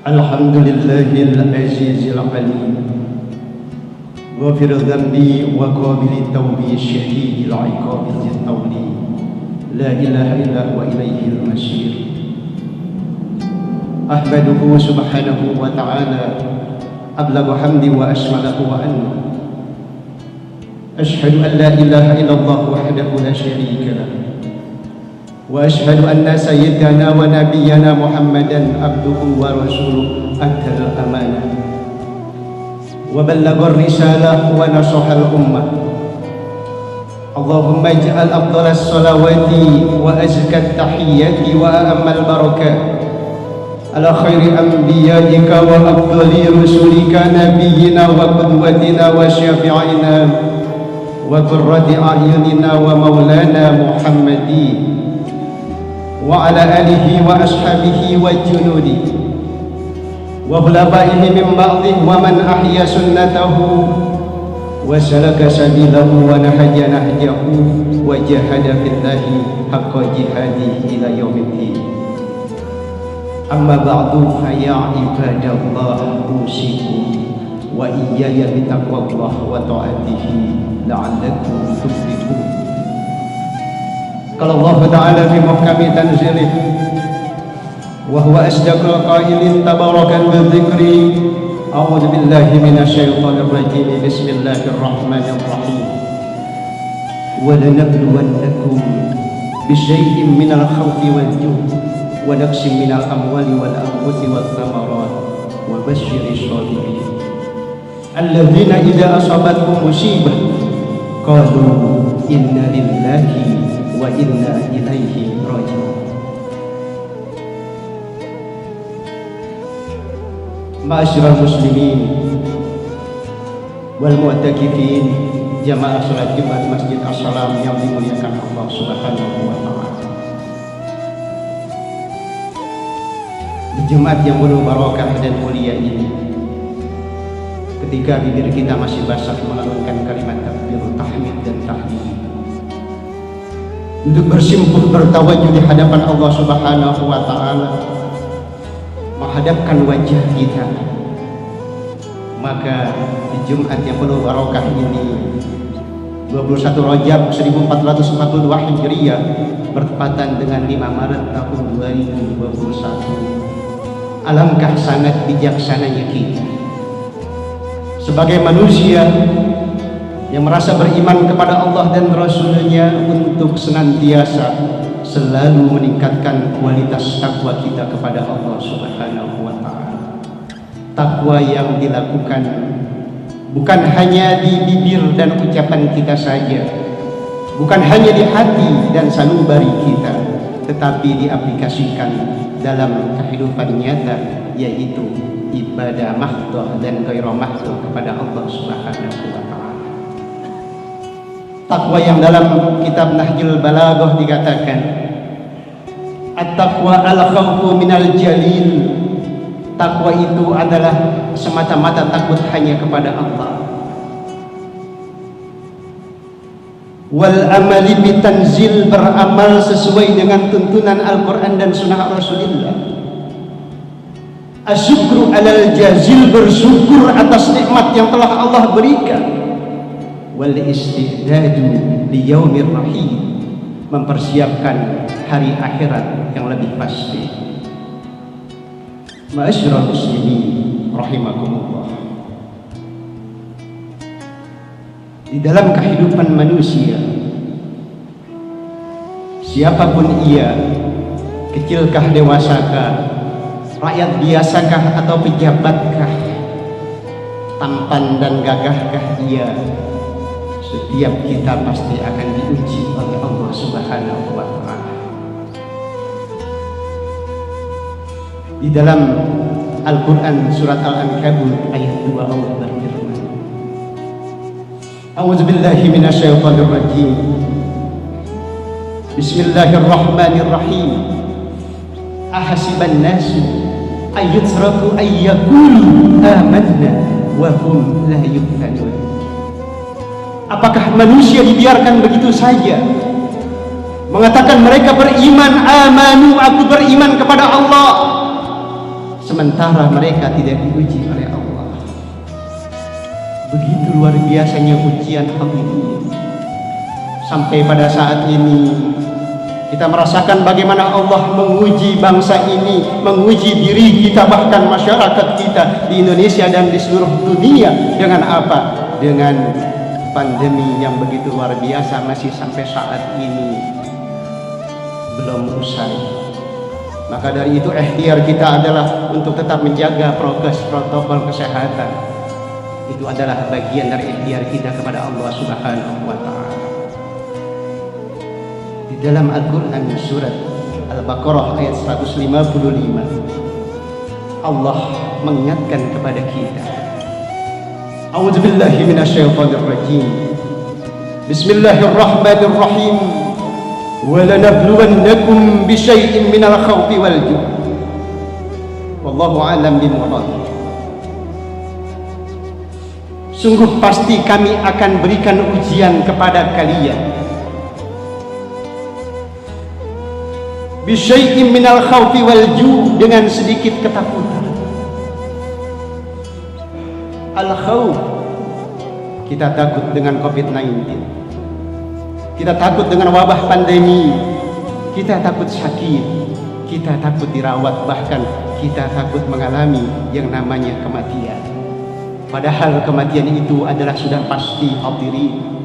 الحمد لله العزيز العليم غافر الذنب وقابل التوب الشديد العقاب ذي الطول لا إله إلا هو إليه المصير أحمده سبحانه وتعالى أبلغ حمدي وأشمله وأنه أشهد أن لا إله إلا الله وحده لا شريك له وأشهد أن سيدنا ونبينا محمدا عبده ورسوله أدى الأمانة وبلغ الرسالة ونصح الأمة اللهم اجعل أفضل الصلوات وأزكى التحيات وأهم البركات على خير أنبيائك وأفضل رسلك نبينا وقدوتنا وشفيعنا وقرة أعيننا ومولانا محمد وعلى آله وأصحابه وجنوده وخلفائه من بعده ومن أحيا سنته وسلك سبيله ونهج نهجه وجاهد في الله حق جهاده إلى يوم الدين أما بعد فيا عباد الله أوصيكم وإياي بتقوى الله وطاعته لعلكم تفلحون. قال الله تعالى في محكم تنزيله وهو أصدق القائلين تبارك بالذكر أعوذ بالله من الشيطان الرجيم بسم الله الرحمن الرحيم ولنبلونكم بشيء من الخوف والجوع ونقص من الأموال والأنفس والثمرات وبشر الصابرين الذين إذا أصابتهم مصيبة قالوا إنا لله وإنا إليه راجعون. Ma'asyiral muslimin wal mu'takifin jamaah salat Jumat Masjid As-Salam yang dimuliakan Allah Subhanahu wa taala. Di Jumat yang penuh barokah dan mulia ini, ketika bibir kita masih basah melakukan kalimat takbir, tahmid dan tahlil, untuk bersimpuh bertawajuh di hadapan Allah Subhanahu wa taala, menghadapkan wajah kita, maka di Jumat yang penuh barokah ini 21 Rajab 1442 Hijriah bertepatan dengan 5 Maret tahun 2021, alangkah sangat bijaksananya kita sebagai manusia yang merasa beriman kepada Allah dan Rasul-Nya untuk senantiasa selalu meningkatkan kualitas takwa kita kepada Allah Subhanahu wa taala. Takwa yang dilakukan bukan hanya di bibir dan ucapan kita saja, bukan hanya di hati dan sanubari kita, tetapi diaplikasikan dalam kehidupan nyata, yaitu ibadah mahdhah dan ghairu mahdhah kepada Allah Subhanahu wa taala. Takwa yang dalam kitab Nahjul Balaghah dikatakan at-taqwa al-khawfu minal jalil. Takwa itu adalah semata-mata takut hanya kepada Allah. Wal amali bitanzil, beramal sesuai dengan tuntunan Al-Quran dan sunnah Rasulullah. Asyukru alal jazil, bersyukur atas nikmat yang telah Allah berikan. Wal istihdadu liyaumir rahim, mempersiapkan hari akhirat yang lebih pasti. Ma'asyiral muslimin rahimakumullah. Di dalam kehidupan manusia, siapapun ia, kecilkah dewasakah, rakyat biasakah atau pejabatkah, tampan dan gagahkah ia, setiap kita pasti akan diuji oleh Allah Subhanahu wa taala. Di dalam Al-Quran surat Al-Ankabut ayat 2 Allah berfirman, A'udzu billahi minasyaitonir rajim. Bismillahirrahmanirrahim. Ahasiban nasu ayyutraku ayyaqulu amanna wa hum la yuftanun. Apakah manusia dibiarkan begitu saja mengatakan mereka beriman, amanu, aku beriman kepada Allah, sementara mereka tidak diuji oleh Allah. Begitu luar biasanya ujian hadirin. Sampai pada saat ini kita merasakan bagaimana Allah menguji bangsa ini, menguji diri kita, bahkan masyarakat kita di Indonesia dan di seluruh dunia. Dengan apa? Dengan pandemi yang begitu luar biasa, masih sampai saat ini belum usai. Maka dari itu ikhtiar kita adalah untuk tetap menjaga prokes, protokol kesehatan. Itu adalah bagian dari ikhtiar kita kepada Allah Subhanahu wa Ta'ala. Di dalam Al-Quran surat Al-Baqarah ayat 155, Allah mengingatkan kepada kita. A'udzubillahi minasyaitonirrajim. Bismillahirrahmanirrahim. Wa lanabluwannakum bisyai'in minal khawfi wal ju'. Wallahu a'lam bimurad. Sungguh pasti kami akan berikan ujian kepada kalian. Bisyai'in minal khawfi wal ju', dengan sedikit ketakutan. Al-khawf, kita takut dengan COVID-19, kita takut dengan wabah pandemi, kita takut sakit, kita takut dirawat, bahkan kita takut mengalami yang namanya kematian. Padahal kematian itu adalah sudah pasti hadirin.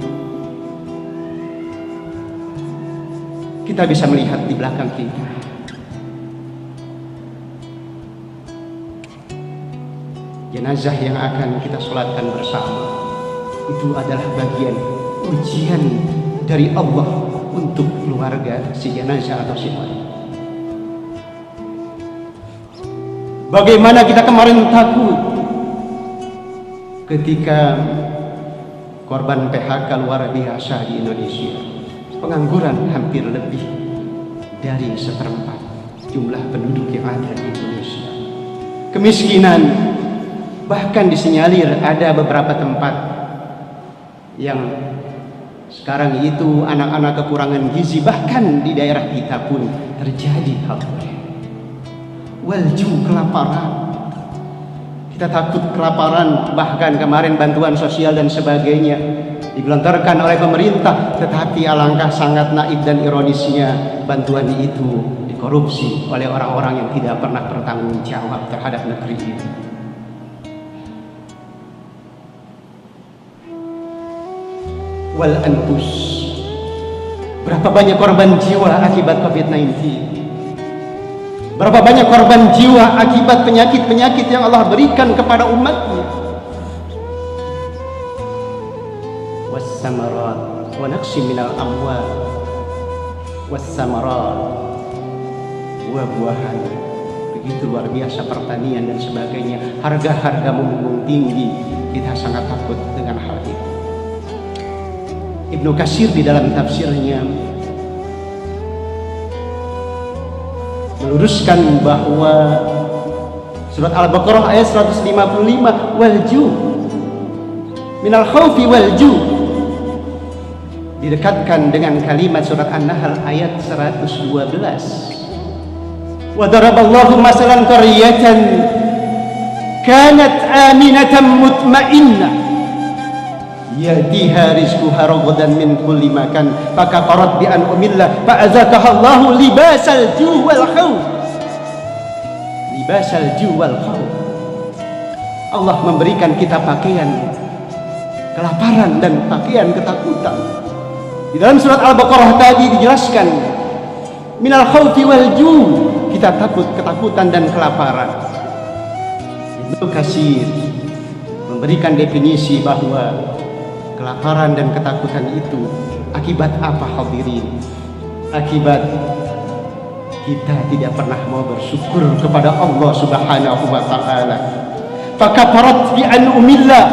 Kita bisa melihat di belakang kita. Jenazah yang akan kita sholatkan bersama itu adalah bagian ujian dari Allah untuk keluarga si jenazah atau si mayit. Bagaimana kita kemarin takut ketika korban PHK luar biasa di Indonesia. Pengangguran hampir lebih dari seperempat jumlah penduduk yang ada di Indonesia. Kemiskinan, bahkan disinyalir ada beberapa tempat yang sekarang itu anak-anak kekurangan gizi, bahkan di daerah kita pun terjadi hal itu. Walju, kelaparan. Kita takut kelaparan, bahkan kemarin bantuan sosial dan sebagainya digelontorkan oleh pemerintah, tetapi alangkah sangat naif dan ironisnya bantuan itu dikorupsi oleh orang-orang yang tidak pernah bertanggung jawab terhadap negeri ini. Wal anfus, berapa banyak korban jiwa akibat COVID-19? Berapa banyak korban jiwa akibat penyakit-penyakit yang Allah berikan kepada umatnya? Wassamarat wa naqsi minal amwal wassamarat, buah-buahan begitu luar biasa, pertanian dan sebagainya, harga-harga membumbung tinggi. Kita sangat takut dengan hal itu. Ibnu Katsir di dalam tafsirnya meluruskan bahwa surat Al-Baqarah ayat 155, walju minal khawfi walju, didekatkan dengan kalimat surat An-Nahl ayat 112. Wa daraballahu masalan qaryatan kanat aminatan mutmainnah yatiha rizquha ragadan min kulli makan fakafarat bi an'amillah fa'azaqaha Allahu libasal ju' wal khawf. Libasal ju' wal khawf, Allah memberikan kita pakaian kelaparan dan pakaian ketakutan. Di dalam surat Al-Baqarah tadi dijelaskan minal khawfi wal ju', kita takut, ketakutan dan kelaparan. Ibnu Katsir memberikan definisi bahwa kelaparan dan ketakutan itu akibat apa hadirin? Akibat kita tidak pernah mau bersyukur kepada Allah Subhanahu wa Ta'ala. Fakafarat bi an'amillah,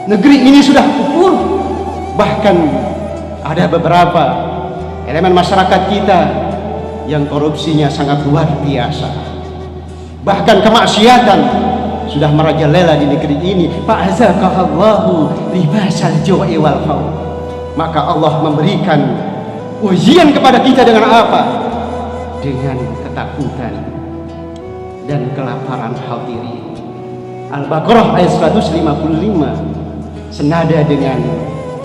negeri ini sudah kufur. Bahkan ada beberapa elemen masyarakat kita yang korupsinya sangat luar biasa, bahkan kemaksiatan sudah merajalela di negeri ini. Fa'azaqahallahu libasal ju'i wal khawf, maka Allah memberikan ujian kepada kita dengan apa? Dengan ketakutan dan kelaparan hadirin. Al-Baqarah ayat 155 senada dengan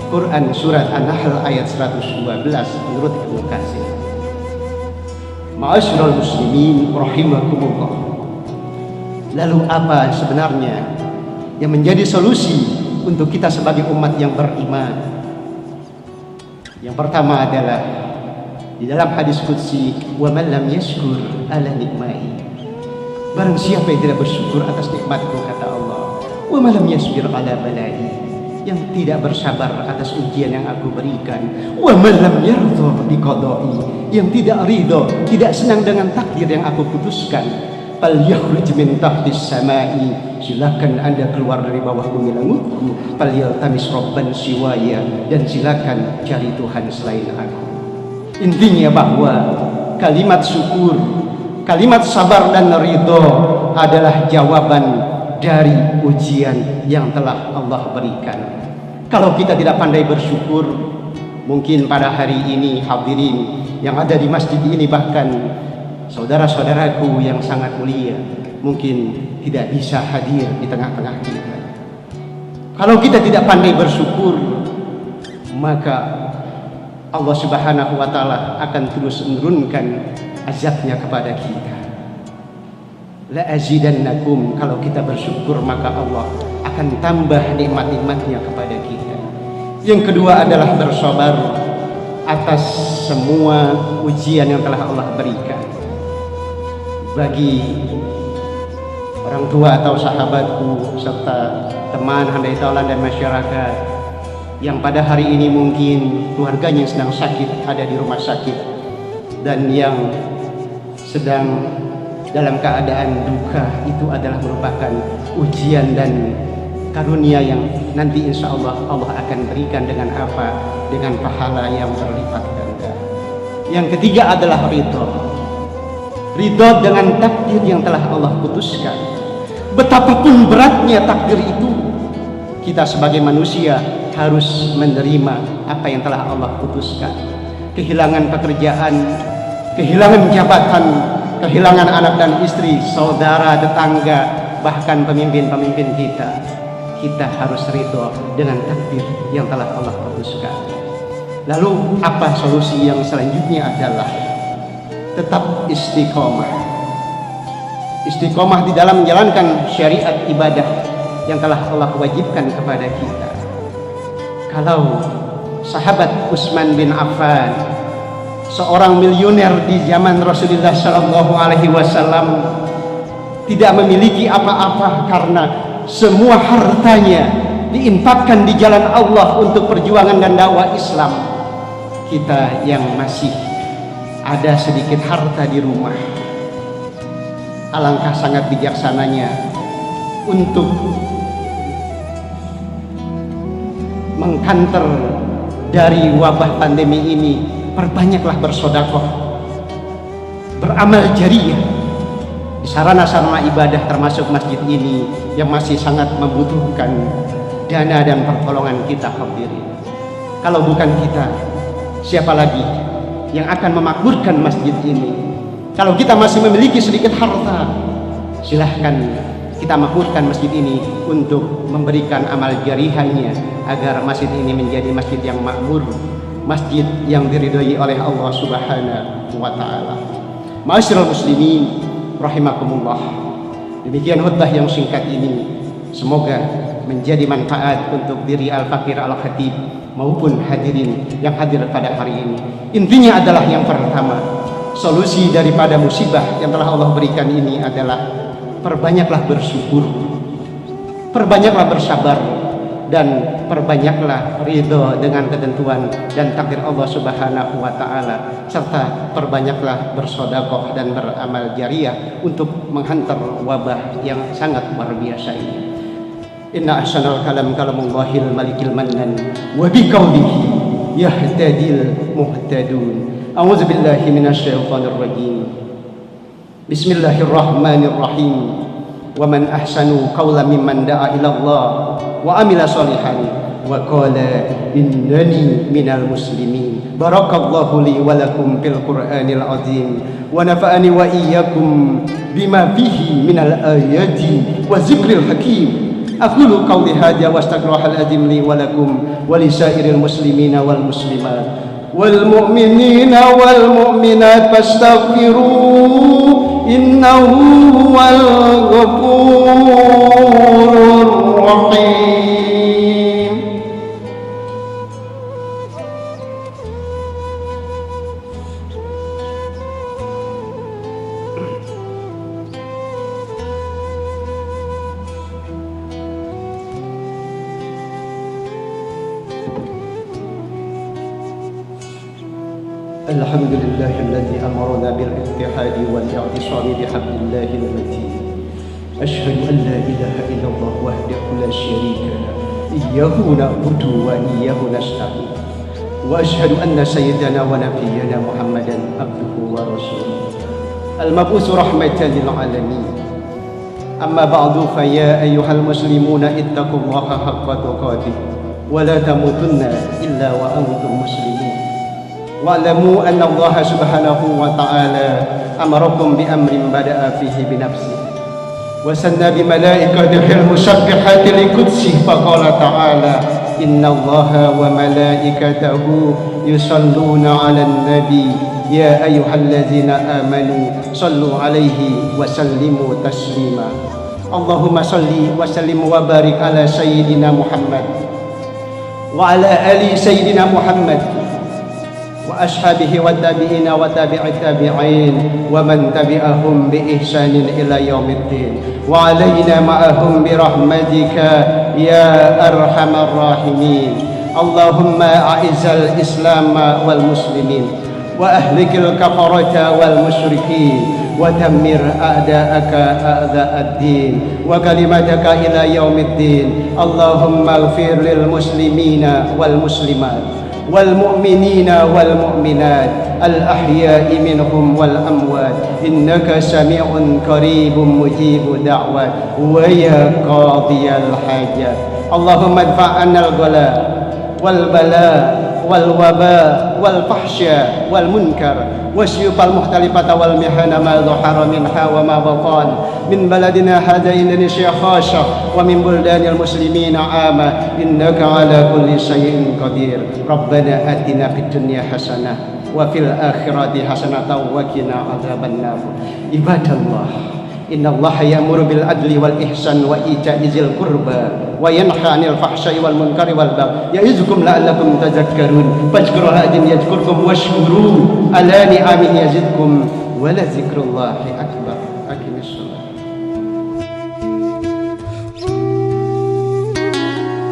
Quran surat An-Nahl ayat 112 menurut Ibnu Katsir. Ma'asyiral muslimin rahimakumullah. Lalu apa sebenarnya yang menjadi solusi untuk kita sebagai umat yang beriman? Yang pertama adalah di dalam hadis qudsi, wa man lam yashkur ala nikmai. Barang siapa yang tidak bersyukur atas nikmatku, kata Allah, wa man lam yasbir ala balai, yang tidak bersabar atas ujian yang aku berikan, wa man lam yardha bi qada'i, yang tidak ridho, tidak senang dengan takdir yang aku putuskan, fal yakhruj min tahtis samai, silakan Anda keluar dari bawah bumi langitku, fal yaltamis rabban siwaya, dan silakan cari Tuhan selain aku. Intinya bahwa kalimat syukur, kalimat sabar dan ridho adalah jawaban dari ujian yang telah Allah berikan. Kalau kita tidak pandai bersyukur, mungkin pada hari ini hadirin yang ada di masjid ini, bahkan saudara-saudaraku yang sangat mulia, mungkin tidak bisa hadir di tengah-tengah kita. Kalau kita tidak pandai bersyukur, maka Allah Subhanahu wa Ta'ala akan terus menurunkan azabnya kepada kita. La azidannakum, kalau kita bersyukur maka Allah akan tambah nikmat-nikmatnya kepada kita. Yang kedua adalah bersabar atas semua ujian yang telah Allah berikan. Bagi orang tua atau sahabatku serta teman handai taulan dan masyarakat yang pada hari ini mungkin keluarganya sedang sakit, ada di rumah sakit, dan yang sedang dalam keadaan duka, itu adalah merupakan ujian dan karunia yang nanti insya Allah Allah akan berikan dengan apa? Dengan pahala yang berlipat ganda. Yang ketiga adalah ridho. Ridho dengan takdir yang telah Allah putuskan. Betapapun beratnya takdir itu, kita sebagai manusia harus menerima apa yang telah Allah putuskan. Kehilangan pekerjaan, kehilangan jabatan, kehilangan anak dan istri, saudara, tetangga, bahkan pemimpin-pemimpin kita harus ridho dengan takdir yang telah Allah putuskan. Lalu apa solusi yang selanjutnya adalah tetap istiqomah. Istiqomah di dalam menjalankan syariat ibadah yang telah Allah wajibkan kepada kita. Kalau sahabat Utsman bin Affan, seorang miliuner di zaman Rasulullah Shallallahu Alaihi Wasallam, tidak memiliki apa-apa karena semua hartanya diinfakkan di jalan Allah untuk perjuangan dan dakwah Islam. Kita yang masih ada sedikit harta di rumah, alangkah sangat bijaksananya untuk mengkanter dari wabah pandemi ini. Perbanyaklah bersedekah, beramal jariah di sarana-sarana ibadah, termasuk masjid ini yang masih sangat membutuhkan dana dan pertolongan kita hadirin. Kalau bukan kita, siapa lagi yang akan memakmurkan masjid ini? Kalau kita masih memiliki sedikit harta, silahkan kita makmurkan masjid ini untuk memberikan amal jarihahnya agar masjid ini menjadi masjid yang makmur, masjid yang diridhoi oleh Allah Subhanahu wa Ta'ala. Ma'asyiral muslimin rahimakumullah. Demikian khutbah yang singkat ini, semoga menjadi manfaat untuk diri Al-Fakir Al-Khatib maupun hadirin yang hadir pada hari ini. Intinya adalah yang pertama, solusi daripada musibah yang telah Allah berikan ini adalah perbanyaklah bersyukur, perbanyaklah bersabar, dan perbanyaklah ridho dengan ketentuan dan takdir Allah Subhanahu wa Ta'ala, serta perbanyaklah bersedekah dan beramal jariah untuk menghantar wabah yang sangat luar biasa ini. Inna ahsanal kalam kalamullahil malikil mannan wa biqaulihi yahtadil muhtadun. A'udzu billahi minasyaitonir rajim. Bismillahirrahmanirrahim. Wa man ahsanu qawlan mimman da'a ila Allah wa amila sholihan وقال إنني من المسلمين. بارك الله لي ولكم في القرآن العظيم ونفعني وإياكم بما فيه من الآيات والذكر الحكيم. أقول قولي هذا واستغفر الله العظيم لي ولكم ولسائر المسلمين والمسلمات والمؤمنين والمؤمنات فاستغفروه إنه هو الغفور الرحيم. الحمد لله الذي أمرنا بالاتحاد والاعتصام بحبل الله المتين. أشهد أن لا إله إلا الله وحده لا شريك له إياه نعبد وإياه نستعين. وأشهد أن سيدنا ونبينا محمدا عبده ورسوله المبعوث رحمة للعالمين. أما بعد فيا أيها المسلمون اتقوا الله حق تقاته ولا تموتن إلا وأنتم مسلمون. واعلموا أن الله سبحانه وتعالى أمركم بأمر بدأ فيه بنفسه وسنى بملائكته المسبحات لقدسه فقال تعالى إن الله وملائكته يصلون على النبي يا أيها الذين آمنوا صلوا عليه وسلموا تسليما. اللهم صل وسلم وبارك على سيدنا محمد وعلى آل سيدنا محمد وأصحابه والتابعين وتابع التابعين ومن تبعهم بإحسان إلى يوم الدين وعلينا معهم برحمتك يا أرحم الراحمين. اللهم أعز الإسلام والمسلمين وأهلك الكفرة والمشركين ودمر أعداءك أعداء الدين وكلمتك إلى يوم الدين. اللهم اغفر للمسلمين والمسلمات والمؤمنين والمؤمنات الأحياء منهم والأموات إنك سميع قريب مجيب دعوات ويا قاضي الحاجات. اللهم ادفع عنا الغلاء والبلاء والوباء والفحشاء والمنكر والسيوف المختلفة والمحن ما ظهر منها وما بطن من بلدنا هذا إندونيسيا خاصة ومن بلدان المسلمين عامة إنك على كل شيء قدير. ربنا آتنا في الدنيا حسنة وفي الآخرة حسنة وقنا عذاب النار. عباد الله إن الله يأمر بالعدل والإحسان وإيتاء ذي القربى وينهى عن الفحشاء والمنكر والبغي يعظكم لعلكم تذكرون. فاذكروا الله يذكركم واشكروه على نعمه يزدكم ولذكر الله